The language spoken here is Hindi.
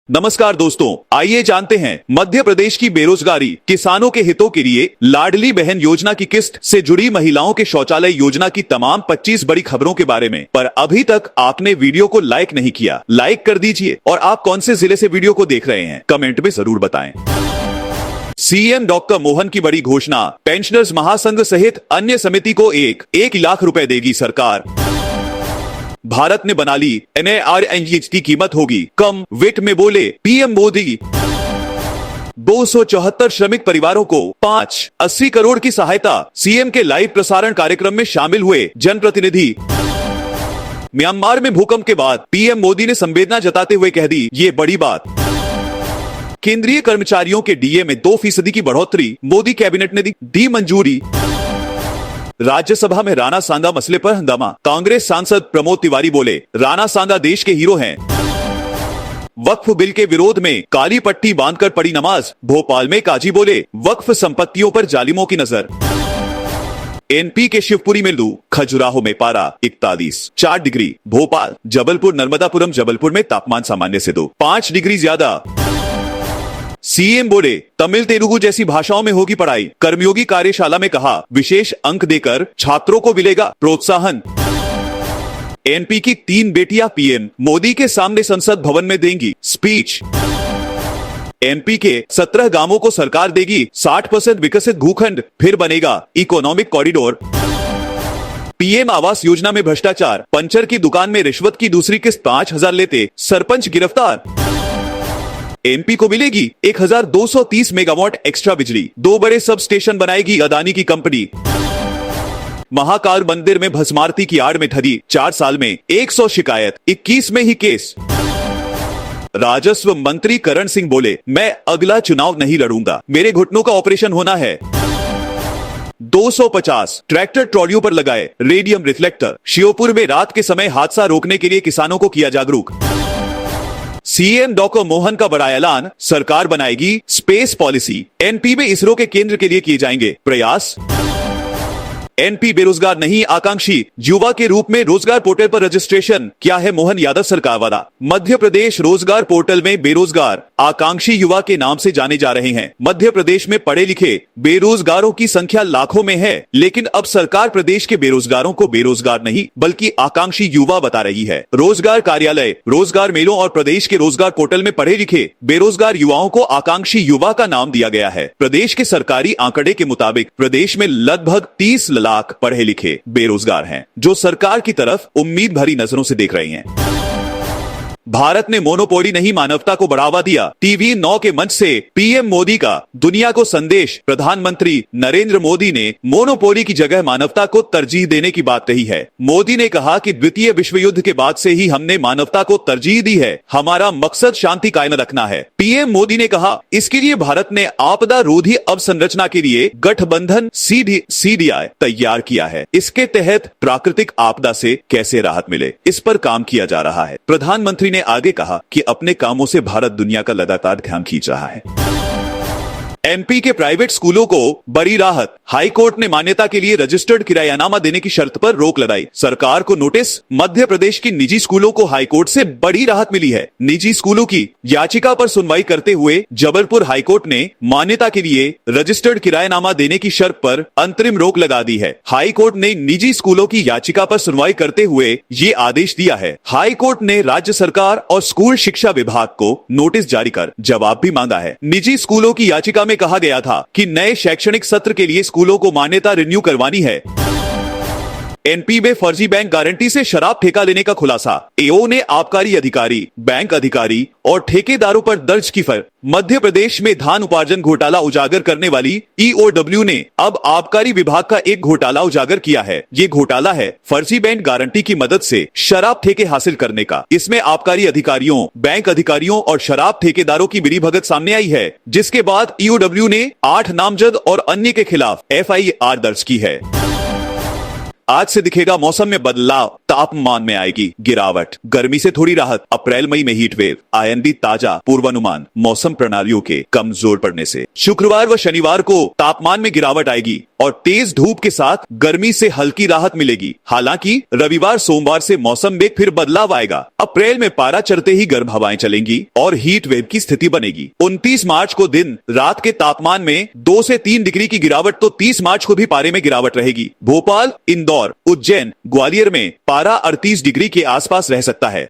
नमस्कार दोस्तों, आइए जानते हैं मध्य प्रदेश की बेरोजगारी किसानों के हितों के लिए लाडली बहन योजना की किस्त से जुड़ी महिलाओं के शौचालय योजना की तमाम 25 बड़ी खबरों के बारे में। पर अभी तक आपने वीडियो को लाइक नहीं किया, लाइक कर दीजिए। और आप कौन से जिले से वीडियो को देख रहे हैं कमेंट में जरूर बताएं। सीएम डॉक्टर मोहन की बड़ी घोषणा, पेंशनर्स महासंघ सहित अन्य समिति को 1 लाख रुपए देगी सरकार। भारत ने बना ली NARNG की कीमत होगी कम, वित्त में बोले पीएम मोदी। 274 श्रमिक परिवारों को 580 करोड़ की सहायता, सीएम के लाइव प्रसारण कार्यक्रम में शामिल हुए जनप्रतिनिधि। म्यांमार में भूकंप के बाद पीएम मोदी ने संवेदना जताते हुए कह दी ये बड़ी बात। केंद्रीय कर्मचारियों के डीए में 2% की बढ़ोतरी, मोदी कैबिनेट ने दी मंजूरी। राज्यसभा में राणा सांगा मसले पर हंगामा, कांग्रेस सांसद प्रमोद तिवारी बोले राणा सांगा देश के हीरो हैं। वक्फ बिल के विरोध में काली पट्टी बांधकर पड़ी नमाज, भोपाल में काजी बोले वक्फ संपत्तियों पर जालिमों की नजर। एनपी के शिवपुरी में लू, खजुराहो में पारा 41.4 डिग्री, भोपाल, जबलपुर, नर्मदापुरम, जबलपुर में तापमान सामान्य से 5 डिग्री ज्यादा। सीएम बोले तमिल तेलुगु जैसी भाषाओं में होगी पढ़ाई, कर्मयोगी कार्यशाला में कहा विशेष अंक देकर छात्रों को मिलेगा प्रोत्साहन। एनपी की 3 बेटियां पीएम मोदी के सामने संसद भवन में देंगी स्पीच। एनपी के 17 गांवों को सरकार देगी 60% विकसित भूखंड, फिर बनेगा economic corridor. PM Awas Yojana में भ्रष्टाचार, पंचर की दुकान में रिश्वत की दूसरी किस्त 5,000 लेते सरपंच गिरफ्तार। एमपी को मिलेगी 1230 मेगावाट एक्स्ट्रा बिजली, 2 बड़े सब स्टेशन बनाएगी अदानी की कंपनी। महाकाल मंदिर में भस्मारती की आड़ में ठगी, 4 साल में 100 शिकायत, 21 में ही केस। राजस्व मंत्री करण सिंह बोले मैं अगला चुनाव नहीं लड़ूंगा, मेरे घुटनों का ऑपरेशन होना है। 250 ट्रैक्टर ट्रॉलियों पर लगाए रेडियम रिफ्लेक्टर, श्योपुर में रात के समय हादसा रोकने के लिए किसानों को किया जागरूक। सीएम डॉक्टर मोहन का बड़ा ऐलान, सरकार बनाएगी स्पेस पॉलिसी, एनपी में इसरो के केंद्र के लिए किए जाएंगे प्रयास। एनपी बेरोजगार नहीं आकांक्षी, युवा के रूप में रोजगार पोर्टल पर रजिस्ट्रेशन, क्या है मोहन यादव सरकार वाला। मध्य प्रदेश रोजगार पोर्टल में बेरोजगार आकांक्षी युवा के नाम से जाने जा रहे हैं। मध्य प्रदेश में पढ़े लिखे बेरोजगारों की संख्या लाखों में है, लेकिन अब सरकार प्रदेश के बेरोजगारों को बेरोजगार नहीं बल्कि आकांक्षी युवा बता रही है। रोजगार कार्यालय, रोजगार मेलों और प्रदेश के रोजगार पोर्टल में पढ़े लिखे बेरोजगार युवाओं को आकांक्षी युवा का नाम दिया गया है। प्रदेश के सरकारी आंकड़े के मुताबिक प्रदेश में लगभग 30 लाख पढ़े लिखे बेरोजगार हैं, जो सरकार की तरफ उम्मीद भरी नजरों से देख रहे हैं। भारत ने मोनोपोली नहीं मानवता को बढ़ावा दिया, टीवी 9 के मंच से पीएम मोदी का दुनिया को संदेश। प्रधानमंत्री नरेंद्र मोदी ने मोनोपोली की जगह मानवता को तरजीह देने की बात कही है। मोदी ने कहा कि द्वितीय विश्व युद्ध के बाद से ही हमने मानवता को तरजीह दी है, हमारा मकसद शांति कायम रखना है। पीएम मोदी ने कहा इसके लिए भारत ने आपदा रोधी अवसंरचना के लिए गठबंधन CDI तैयार किया है। इसके तहत प्राकृतिक आपदा से कैसे राहत मिले, इस पर काम किया जा रहा है। प्रधानमंत्री ने आगे कहा कि अपने कामों से भारत दुनिया का लगातार ध्यान खींच रहा है। एमपी के प्राइवेट स्कूलों को बड़ी राहत, हाई कोर्ट ने मान्यता के लिए रजिस्टर्ड किरायानामा देने की शर्त पर रोक लगाई, सरकार को नोटिस। मध्य प्रदेश की निजी स्कूलों को हाई कोर्ट से बड़ी राहत मिली है। निजी स्कूलों की याचिका पर सुनवाई करते हुए जबलपुर हाई कोर्ट ने मान्यता के लिए रजिस्टर्ड किरायानामा देने की शर्त पर अंतरिम रोक लगा दी है। हाई कोर्ट ने निजी स्कूलों की याचिका पर सुनवाई करते हुए ये आदेश दिया है। हाई कोर्ट ने राज्य सरकार और स्कूल शिक्षा विभाग को नोटिस जारी कर जवाब भी मांगा है। निजी स्कूलों की याचिका में कहा गया था कि नए शैक्षणिक सत्र के लिए स्कूलों को मान्यता रिन्यू करवानी है। एनपी में फर्जी बैंक गारंटी से शराब ठेका लेने का खुलासा, एओ ने आबकारी अधिकारी, बैंक अधिकारी और ठेकेदारों पर दर्ज की फर। मध्य प्रदेश में धान उपार्जन घोटाला उजागर करने वाली EOW ने अब आबकारी विभाग का एक घोटाला उजागर किया है। ये घोटाला है फर्जी बैंक गारंटी की मदद से शराब ठेके हासिल करने का। इसमें आबकारी अधिकारियों, बैंक अधिकारियों और शराब ठेकेदारों की मिलीभगत सामने आई है, जिसके बाद EOW ने 8 नामजद और अन्य के खिलाफ FIR दर्ज की है। आज से दिखेगा मौसम में बदलाव, तापमान में आएगी गिरावट, गर्मी से थोड़ी राहत। अप्रैल मई में हीट वेव। आईएमडी ताजा पूर्वानुमान मौसम प्रणालियों के कमजोर पड़ने से। शुक्रवार व शनिवार को तापमान में गिरावट आएगी और तेज धूप के साथ गर्मी से हल्की राहत मिलेगी। हालांकि रविवार सोमवार से मौसम में फिर बदलाव आएगा। अप्रैल में पारा चढ़ते ही गर्म हवाएं चलेंगी और हीट वेव की स्थिति बनेगी। 29 मार्च को दिन रात के तापमान में 2 से 3 डिग्री की गिरावट तो 30 मार्च को भी पारे में गिरावट रहेगी। भोपाल, इंदौर, उज्जैन, ग्वालियर में पारा 38 डिग्री के आसपास रह सकता है।